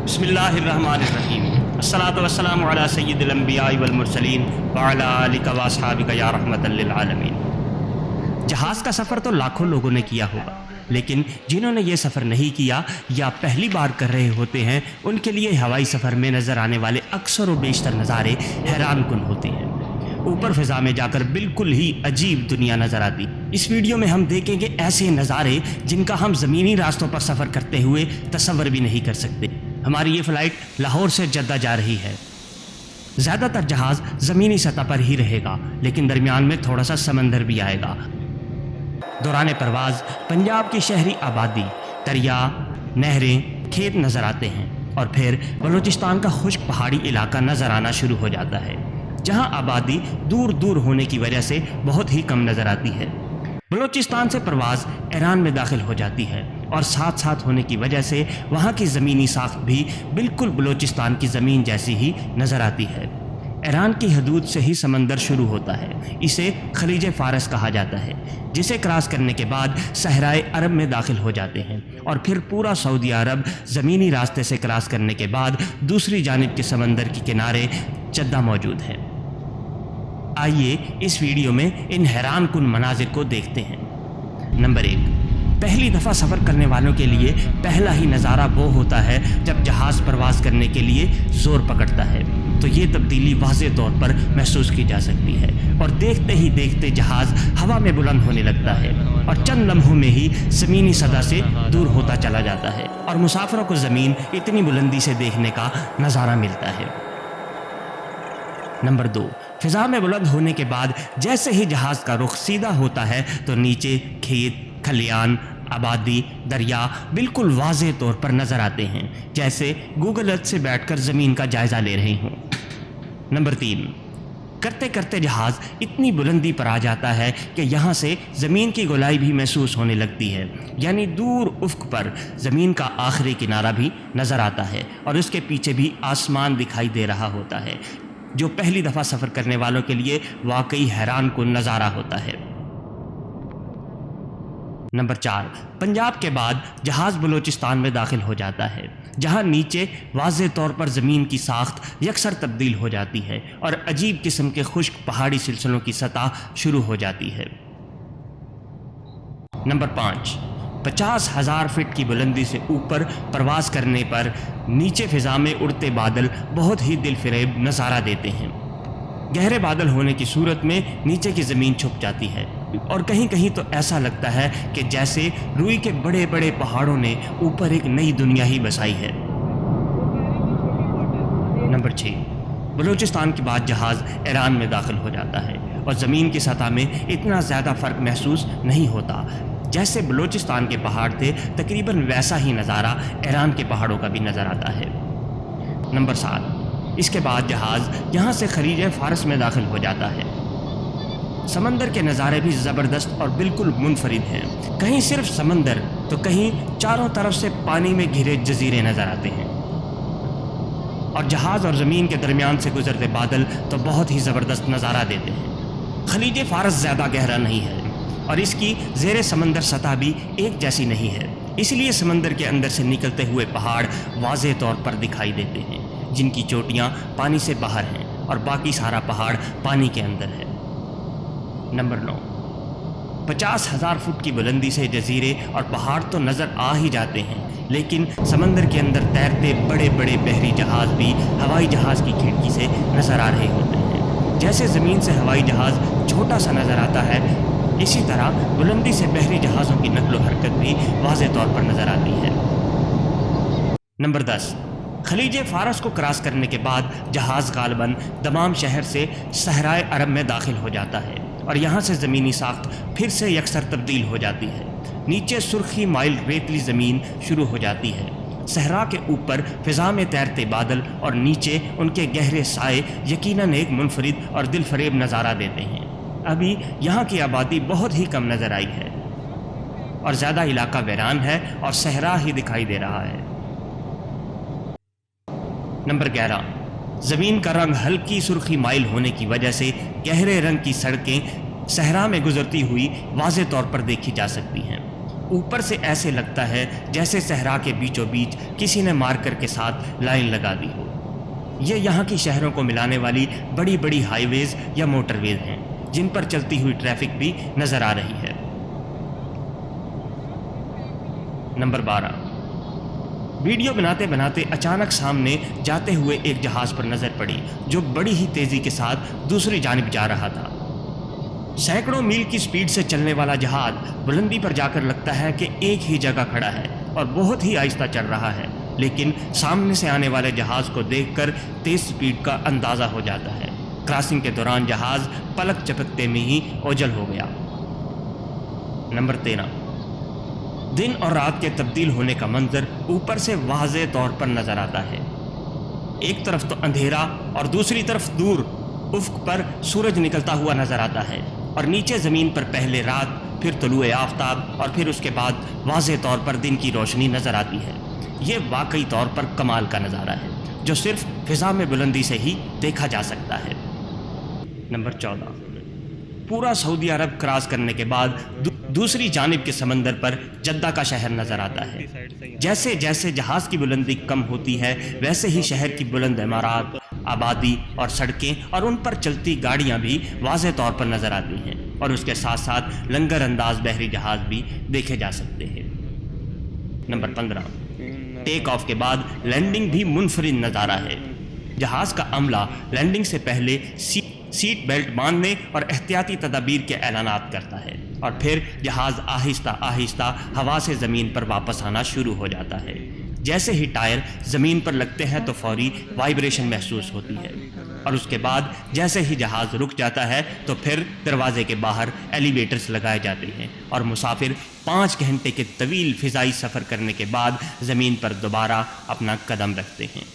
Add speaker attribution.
Speaker 1: بسم اللہ الرحمن الرحیم الصلاۃ والسلام علی سید الانبیاء والمرسلین وعلی آلک واصحابک یا رحمۃ للعالمین۔ جہاز کا سفر تو لاکھوں لوگوں نے کیا ہوگا، لیکن جنہوں نے یہ سفر نہیں کیا یا پہلی بار کر رہے ہوتے ہیں ان کے لیے ہوائی سفر میں نظر آنے والے اکثر و بیشتر نظارے حیران کن ہوتے ہیں۔ اوپر فضا میں جا کر بالکل ہی عجیب دنیا نظر آتی۔ اس ویڈیو میں ہم دیکھیں گے ایسے نظارے جن کا ہم زمینی راستوں پر سفر کرتے ہوئے تصور بھی نہیں کر سکتے۔ ہماری یہ فلائٹ لاہور سے جدہ جا رہی ہے۔ زیادہ تر جہاز زمینی سطح پر ہی رہے گا، لیکن درمیان میں تھوڑا سا سمندر بھی آئے گا۔ دوران پرواز پنجاب کی شہری آبادی، دریا، نہریں، کھیت نظر آتے ہیں، اور پھر بلوچستان کا خشک پہاڑی علاقہ نظر آنا شروع ہو جاتا ہے، جہاں آبادی دور دور ہونے کی وجہ سے بہت ہی کم نظر آتی ہے۔ بلوچستان سے پرواز ایران میں داخل ہو جاتی ہے، اور ساتھ ساتھ ہونے کی وجہ سے وہاں کی زمینی ساخت بھی بالکل بلوچستان کی زمین جیسی ہی نظر آتی ہے۔ ایران کی حدود سے ہی سمندر شروع ہوتا ہے، اسے خلیج فارس کہا جاتا ہے، جسے کراس کرنے کے بعد صحرائے عرب میں داخل ہو جاتے ہیں، اور پھر پورا سعودی عرب زمینی راستے سے کراس کرنے کے بعد دوسری جانب کے سمندر کے کنارے جدہ موجود ہے۔ آئیے اس ویڈیو میں ان حیران کن مناظر کو دیکھتے ہیں۔ نمبر 1، پہلی دفعہ سفر کرنے والوں کے لیے پہلا ہی نظارہ وہ ہوتا ہے جب جہاز پرواز کرنے کے لیے زور پکڑتا ہے، تو یہ تبدیلی واضح طور پر محسوس کی جا سکتی ہے، اور دیکھتے ہی دیکھتے جہاز ہوا میں بلند ہونے لگتا ہے، اور چند لمحوں میں ہی زمینی سطح سے دور ہوتا چلا جاتا ہے، اور مسافروں کو زمین اتنی بلندی سے دیکھنے کا نظارہ ملتا ہے۔ نمبر 2، فضا میں بلند ہونے کے بعد جیسے ہی جہاز کا رخ سیدھا ہوتا ہے تو نیچے کھیت، کھلیان، آبادی، دریا بالکل واضح طور پر نظر آتے ہیں، جیسے گوگل ارتھ سے بیٹھ کر زمین کا جائزہ لے رہے ہوں۔ نمبر 3، کرتے کرتے جہاز اتنی بلندی پر آ جاتا ہے کہ یہاں سے زمین کی گولائی بھی محسوس ہونے لگتی ہے، یعنی دور افق پر زمین کا آخری کنارہ بھی نظر آتا ہے، اور اس کے پیچھے بھی آسمان دکھائی دے رہا ہوتا ہے، جو پہلی دفعہ سفر کرنے والوں کے لیے واقعی حیران کن نظارہ ہوتا ہے۔ نمبر 4، پنجاب کے بعد جہاز بلوچستان میں داخل ہو جاتا ہے، جہاں نیچے واضح طور پر زمین کی ساخت یکسر تبدیل ہو جاتی ہے، اور عجیب قسم کے خشک پہاڑی سلسلوں کی سطح شروع ہو جاتی ہے۔ نمبر 5، 50,000 فٹ کی بلندی سے اوپر پرواز کرنے پر نیچے فضا میں اڑتے بادل بہت ہی دل فریب نظارہ دیتے ہیں۔ گہرے بادل ہونے کی صورت میں نیچے کی زمین چھپ جاتی ہے، اور کہیں کہیں تو ایسا لگتا ہے کہ جیسے روئی کے بڑے بڑے پہاڑوں نے اوپر ایک نئی دنیا ہی بسائی ہے۔ نمبر 6، بلوچستان کے بعد جہاز ایران میں داخل ہو جاتا ہے، اور زمین کی سطح میں اتنا زیادہ فرق محسوس نہیں ہوتا، جیسے بلوچستان کے پہاڑ تھے تقریباً ویسا ہی نظارہ ایران کے پہاڑوں کا بھی نظر آتا ہے۔ نمبر 7، اس کے بعد جہاز یہاں سے خلیج فارس میں داخل ہو جاتا ہے۔ سمندر کے نظارے بھی زبردست اور بالکل منفرد ہیں، کہیں صرف سمندر تو کہیں چاروں طرف سے پانی میں گھرے جزیرے نظر آتے ہیں، اور جہاز اور زمین کے درمیان سے گزرتے بادل تو بہت ہی زبردست نظارہ دیتے ہیں۔ خلیج فارس زیادہ گہرا نہیں ہے، اور اس کی زیر سمندر سطح بھی ایک جیسی نہیں ہے، اس لیے سمندر کے اندر سے نکلتے ہوئے پہاڑ واضح طور پر دکھائی دیتے ہیں، جن کی چوٹیاں پانی سے باہر ہیں، اور باقی سارا پہاڑ پانی کے اندر ہے۔ نمبر 9، 50,000 فٹ کی بلندی سے جزیرے اور پہاڑ تو نظر آ ہی جاتے ہیں، لیکن سمندر کے اندر تیرتے بڑے بڑے بحری جہاز بھی ہوائی جہاز کی کھڑکی سے نظر آ رہے ہوتے ہیں۔ جیسے زمین سے ہوائی جہاز چھوٹا سا نظر آتا ہے، اسی طرح بلندی سے بحری جہازوں کی نقل و حرکت بھی واضح طور پر نظر آتی ہے۔ نمبر 10، خلیج فارس کو کراس کرنے کے بعد جہاز غالباً دمام شہر سے صحرائے عرب میں داخل ہو جاتا ہے، اور یہاں سے زمینی ساخت پھر سے یکسر تبدیل ہو جاتی ہے۔ نیچے سرخی مائل ریتلی زمین شروع ہو جاتی ہے، صحرا کے اوپر فضا میں تیرتے بادل اور نیچے ان کے گہرے سائے یقیناً ایک منفرد اور دل فریب نظارہ دیتے ہیں۔ ابھی یہاں کی آبادی بہت ہی کم نظر آئی ہے، اور زیادہ علاقہ ویران ہے اور صحرا ہی دکھائی دے رہا ہے۔ نمبر 11، زمین کا رنگ ہلکی سرخی مائل ہونے کی وجہ سے گہرے رنگ کی سڑکیں صحرا میں گزرتی ہوئی واضح طور پر دیکھی جا سکتی ہیں۔ اوپر سے ایسے لگتا ہے جیسے صحرا کے بیچوں بیچ کسی نے مارکر کے ساتھ لائن لگا دی ہو۔ یہ یہاں کی شہروں کو ملانے والی بڑی بڑی ہائی ویز یا موٹر ویز ہیں جن پر چلتی ہوئی ٹریفک بھی نظر آ رہی ہے۔ نمبر 12، ویڈیو بناتے بناتے اچانک سامنے جاتے ہوئے ایک جہاز پر نظر پڑی جو بڑی ہی تیزی کے ساتھ دوسری جانب جا رہا تھا۔ سینکڑوں میل کی سپیڈ سے چلنے والا جہاز بلندی پر جا کر لگتا ہے کہ ایک ہی جگہ کھڑا ہے اور بہت ہی آہستہ چل رہا ہے، لیکن سامنے سے آنے والے جہاز کو دیکھ کر تیز سپیڈ کا اندازہ ہو جاتا ہے۔ کراسنگ کے دوران جہاز پلک جھپکتے میں ہی اوجل ہو گیا۔ نمبر 13، دن اور رات کے تبدیل ہونے کا منظر اوپر سے واضح طور پر نظر آتا ہے۔ ایک طرف تو اندھیرا اور دوسری طرف دور افق پر سورج نکلتا ہوا نظر آتا ہے، اور نیچے زمین پر پہلے رات، پھر طلوع آفتاب اور پھر اس کے بعد واضح طور پر دن کی روشنی نظر آتی ہے۔ یہ واقعی طور پر کمال کا نظارہ ہے جو صرف فضا میں بلندی سے ہی دیکھا جا سکتا ہے۔ نمبر 14، پورا سعودی عرب کراس کرنے کے بعد دوسری جانب کے سمندر پر جدہ کا شہر نظر آتا ہے۔ جیسے جیسے جہاز کی بلندی کم ہوتی ہے ویسے ہی شہر کی بلند عمارات، آبادی اور سڑکیں اور ان پر چلتی گاڑیاں بھی واضح طور پر نظر آتی ہیں، اور اس کے ساتھ ساتھ لنگر انداز بحری جہاز بھی دیکھے جا سکتے ہیں۔ نمبر 15، ٹیک آف کے بعد لینڈنگ بھی منفرد نظارہ ہے۔ جہاز کا عملہ لینڈنگ سے پہلے سیٹ بیلٹ باندھنے اور احتیاطی تدابیر کے اعلانات کرتا ہے، اور پھر جہاز آہستہ آہستہ ہوا سے زمین پر واپس آنا شروع ہو جاتا ہے۔ جیسے ہی ٹائر زمین پر لگتے ہیں تو فوری وائبریشن محسوس ہوتی ہے، اور اس کے بعد جیسے ہی جہاز رک جاتا ہے تو پھر دروازے کے باہر ایلیویٹرز لگائے جاتے ہیں، اور مسافر 5 گھنٹے کے طویل فضائی سفر کرنے کے بعد زمین پر دوبارہ اپنا قدم رکھتے ہیں۔